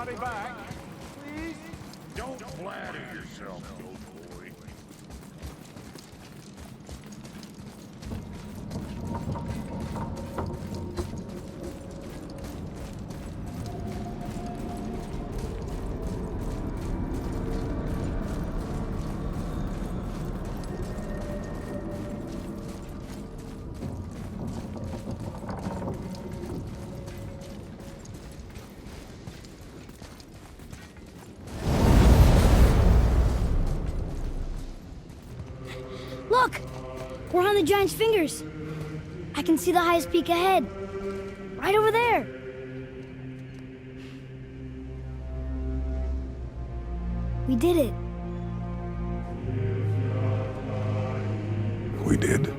body back, please? Don't flatter yourself, old boy. Look! We're on the giant's fingers. I can see the highest peak ahead. Right over there. We did it. We did.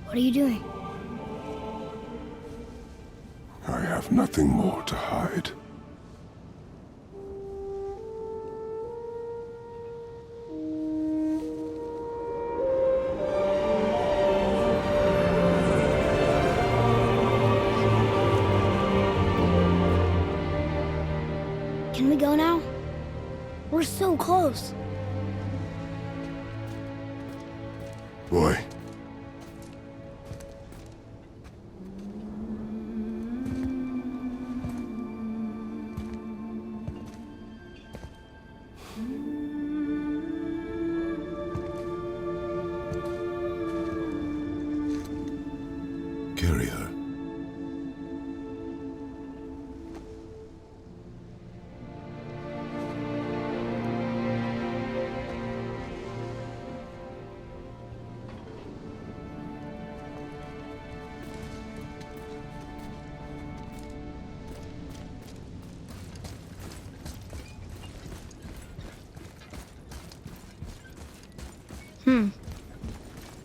What are you doing? I have nothing more to hide. Can we go now? We're so close. Boy. Carry her.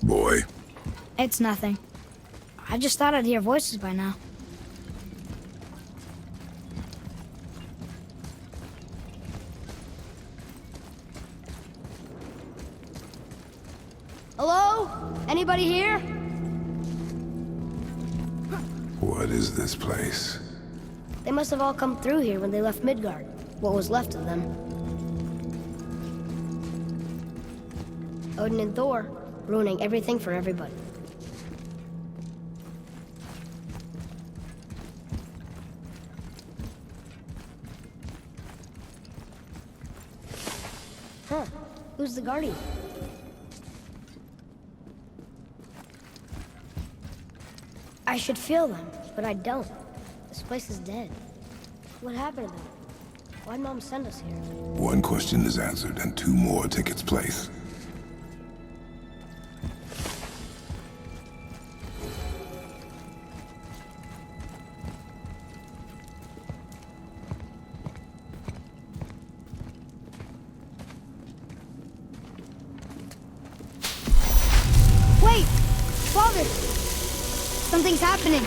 Boy. It's nothing. I just thought I'd hear voices by now. Hello? Anybody here? What is this place? They must have all come through here when they left Midgard. What was left of them. Odin and Thor, ruining everything for everybody. Huh. Who's the guardian? I should feel them, but I don't. This place is dead. What happened to them? Why'd Mom send us here? One question is answered and two more take its place. Wait! Father! Something's happening!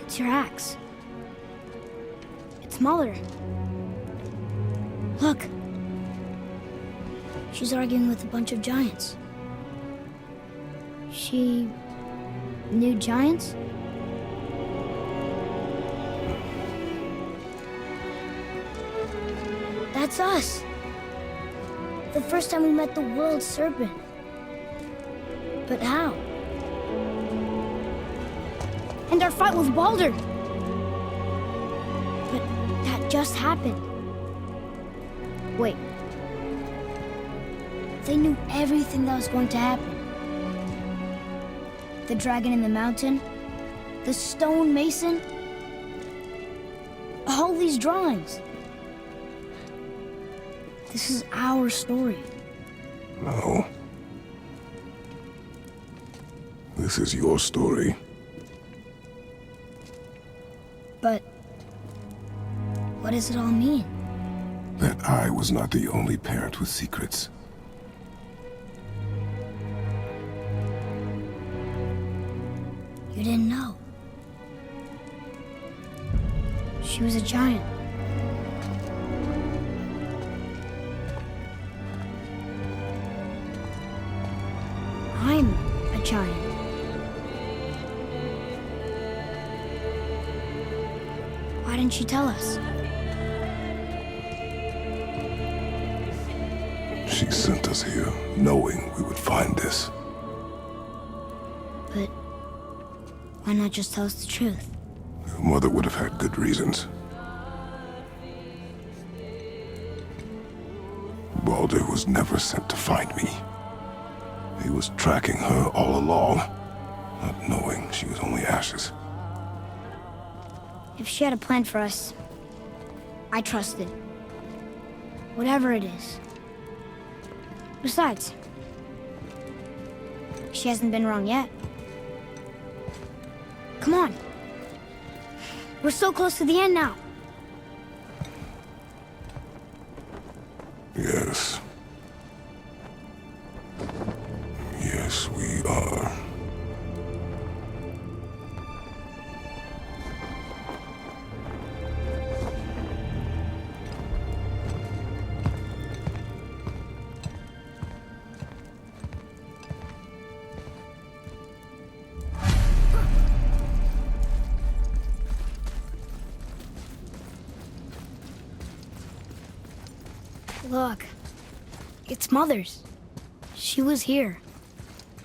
It's your axe. It's Muller. Look! She's arguing with a bunch of giants. She knew giants? That's us. The first time we met the world serpent. But how? And our fight with Baldur. But that just happened. Wait. They knew everything that was going to happen. The dragon in the mountain, the stone mason, all these drawings. This is our story. No. This is your story. But what does it all mean? That I was not the only parent with secrets. You didn't know. She was a giant. I'm a giant. Why didn't she tell us? She sent us here, knowing we would find this. But why not just tell us the truth? Your mother would have had good reasons. Baldur was never sent to find me. He was tracking her all along, not knowing she was only ashes. If she had a plan for us, I trust it. Whatever it is. Besides, she hasn't been wrong yet. Come on. We're so close to the end now. Yes. Yes, we are. Look. It's Mother's. She was here.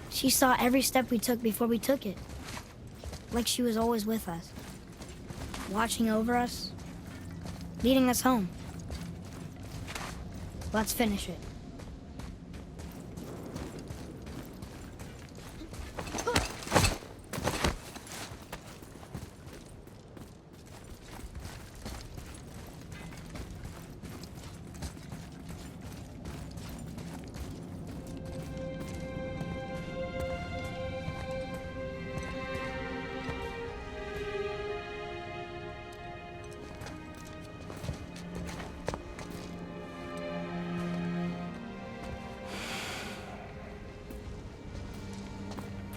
She saw every step we took before we took it. Like she was always with us. Watching over us. Leading us home. Let's finish it.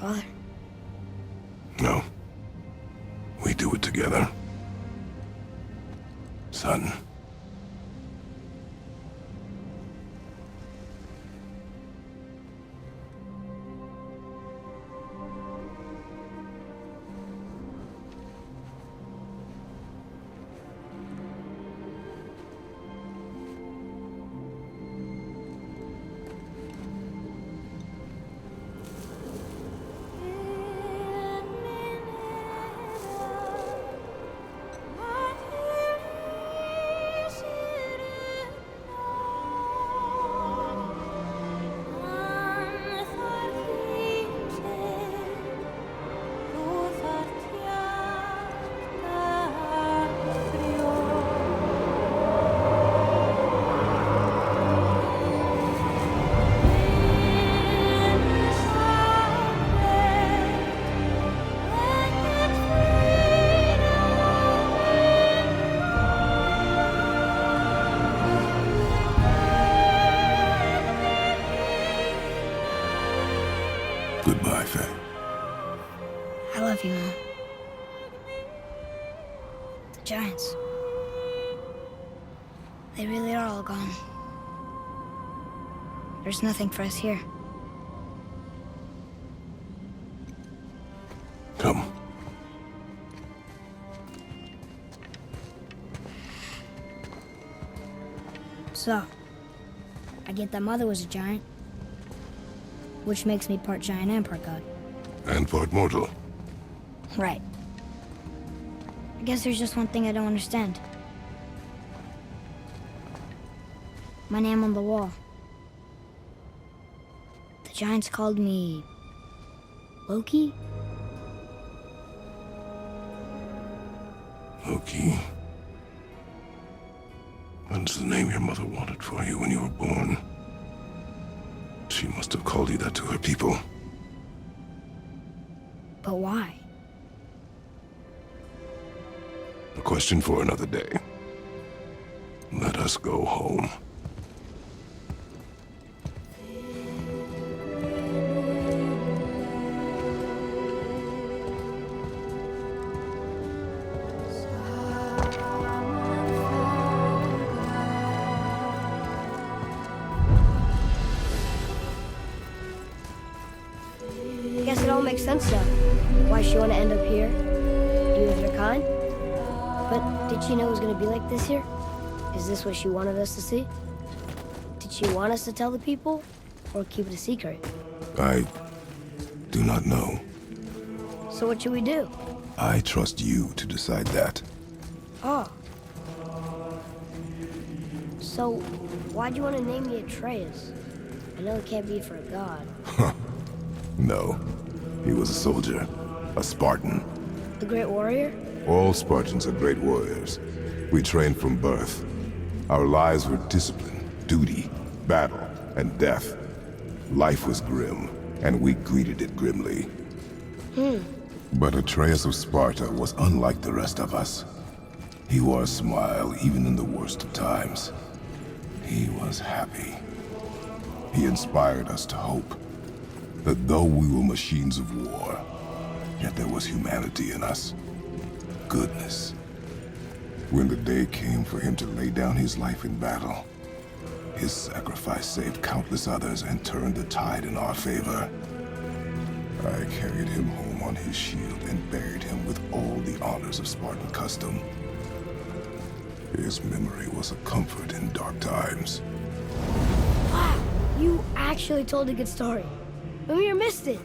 Father? No. We do it together. Son. Goodbye, Faye. I love you, Mom. The giants. They really are all gone. There's nothing for us here. Come. So, I get that Mother was a giant, which makes me part giant and part god. And part mortal. Right. I guess there's just one thing I don't understand. My name on the wall. The giants called me... Loki? Loki. That's the name your mother wanted for you when you were born. She must have called you that to her people. But why? A question for another day. Let us go home. Guess it all makes sense now. Why she want to end up here? Be with her kind? But did she know it was going to be like this here? Is this what she wanted us to see? Did she want us to tell the people? Or keep it a secret? I do not know. So what should we do? I trust you to decide that. Oh. So, why'd you want to name me Atreus? I know it can't be for a god. No. He was a soldier. A Spartan. A great warrior? All Spartans are great warriors. We trained from birth. Our lives were discipline, duty, battle, and death. Life was grim, and we greeted it grimly. But Atreus of Sparta was unlike the rest of us. He wore a smile even in the worst of times. He was happy. He inspired us to hope that though we were machines of war, yet there was humanity in us. Goodness. When the day came for him to lay down his life in battle, his sacrifice saved countless others and turned the tide in our favor. I carried him home on his shield and buried him with all the honors of Spartan custom. His memory was a comfort in dark times. Wow, you actually told a good story. Mimir missed it.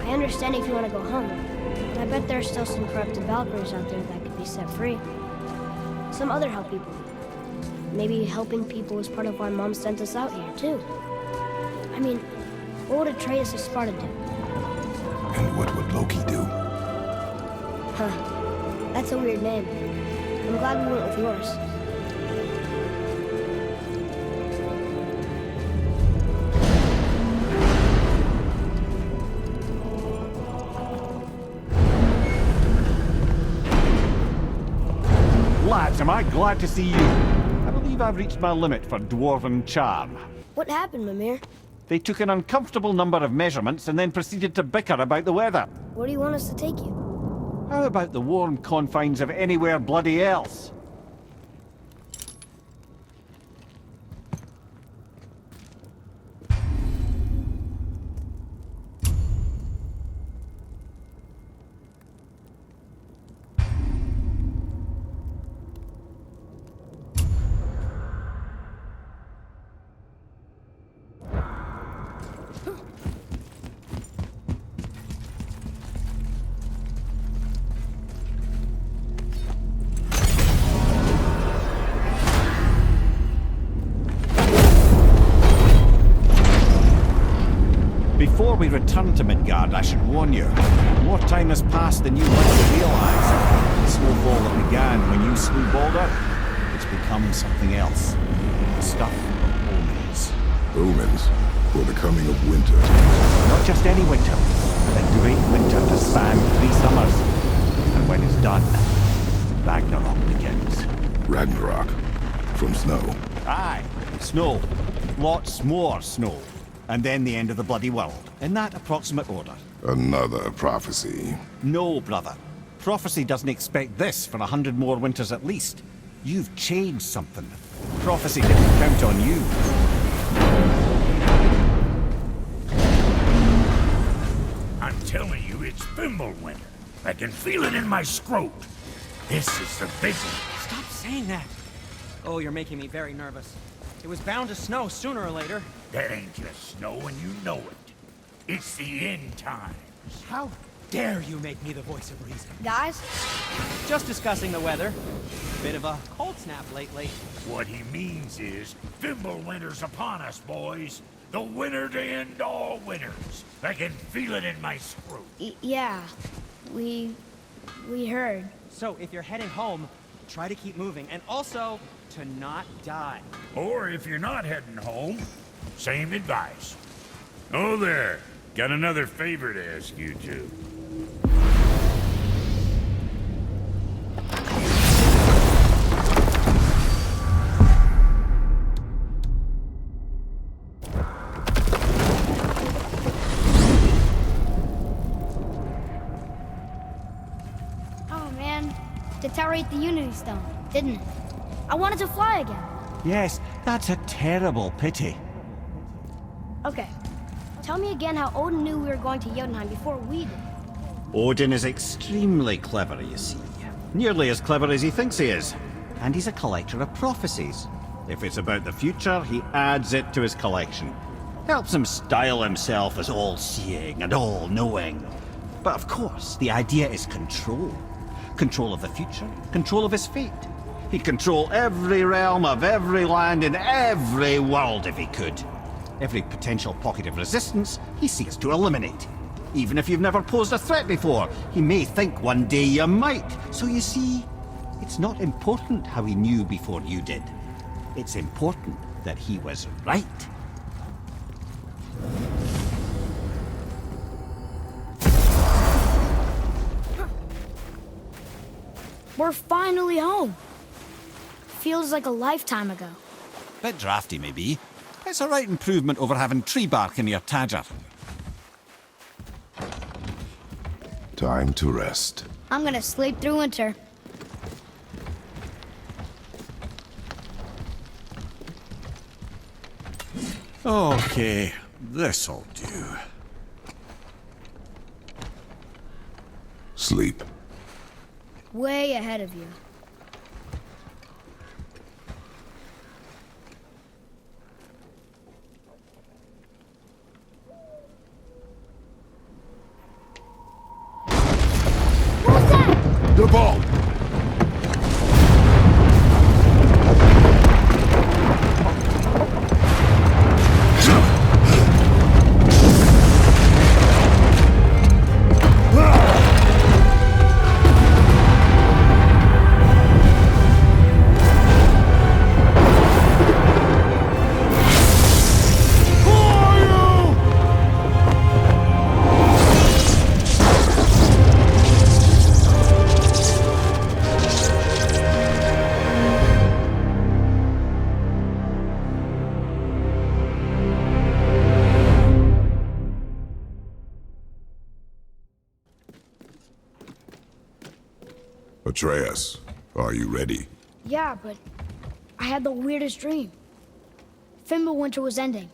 I understand if you want to go home, but I bet there are still some corrupted Valkyries out there that could be set free. Some other help people. Maybe helping people was part of why Mom sent us out here, too. I mean, what would Atreus of Sparta do? And what would Loki do? Huh. That's a weird name. I'm glad we went with yours. Lads, am I glad to see you. I believe I've reached my limit for dwarven charm. What happened, Mimir? They took an uncomfortable number of measurements and then proceeded to bicker about the weather. Where do you want us to take you? How about the warm confines of anywhere bloody else? Before we return to Midgard, I should warn you. More time has passed than you might realize. The snowball that began when you slew Balder, it's become something else. The stuff of omens. Omens for the coming of winter. Not just any winter, but a great winter to span 3 summers. And when it's done, Ragnarok begins. Ragnarok. From snow. Aye, snow. Lots more snow. And then the end of the bloody world, in that approximate order. Another prophecy. No, brother. Prophecy doesn't expect this for 100 more winters at least. You've changed something. Prophecy didn't count on you. I'm telling you, it's Fimbulwinter. I can feel it in my scrot. This is the big one. Stop saying that. Oh, you're making me very nervous. It was bound to snow sooner or later. That ain't just snow, and you know it. It's the end times. How dare you make me the voice of reason? Guys? Just discussing the weather. Bit of a cold snap lately. What he means is, Fimbulwinter's upon us, boys. The winter to end all winters. I can feel it in my scrot. Yeah. We heard. So, if you're heading home, try to keep moving, and also to not die. Or if you're not heading home, same advice. Oh there, got another favor to ask you two. Oh man, deteriorate the Unity Stone, didn't it? I wanted to fly again. Yes, that's a terrible pity. Okay, tell me again how Odin knew we were going to Jotunheim before we did. Odin is extremely clever, you see. Nearly as clever as he thinks he is. And he's a collector of prophecies. If it's about the future, he adds it to his collection. Helps him style himself as all-seeing and all-knowing. But of course, the idea is control. Control of the future, control of his fate. He'd control every realm of every land in every world if he could. Every potential pocket of resistance, he seeks to eliminate. Even if you've never posed a threat before, he may think one day you might. So you see, it's not important how he knew before you did. It's important that he was right. We're finally home. Feels like a lifetime ago. Bit drafty, maybe. It's a right improvement over having tree bark in your Tadger. Time to rest. I'm gonna sleep through winter. Okay, this'll do. Sleep. Way ahead of you. What's that? The ball! Atreus, are you ready? Yeah, but I had the weirdest dream. Fimbulwinter was ending,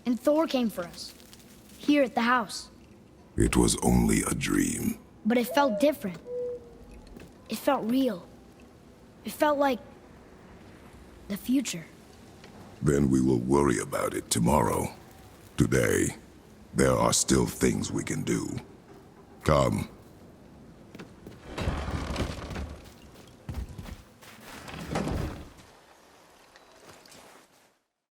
and Thor came for us. Here at the house. It was only a dream. But it felt different. It felt real. It felt like the future. Then we will worry about it tomorrow. Today, there are still things we can do. Come,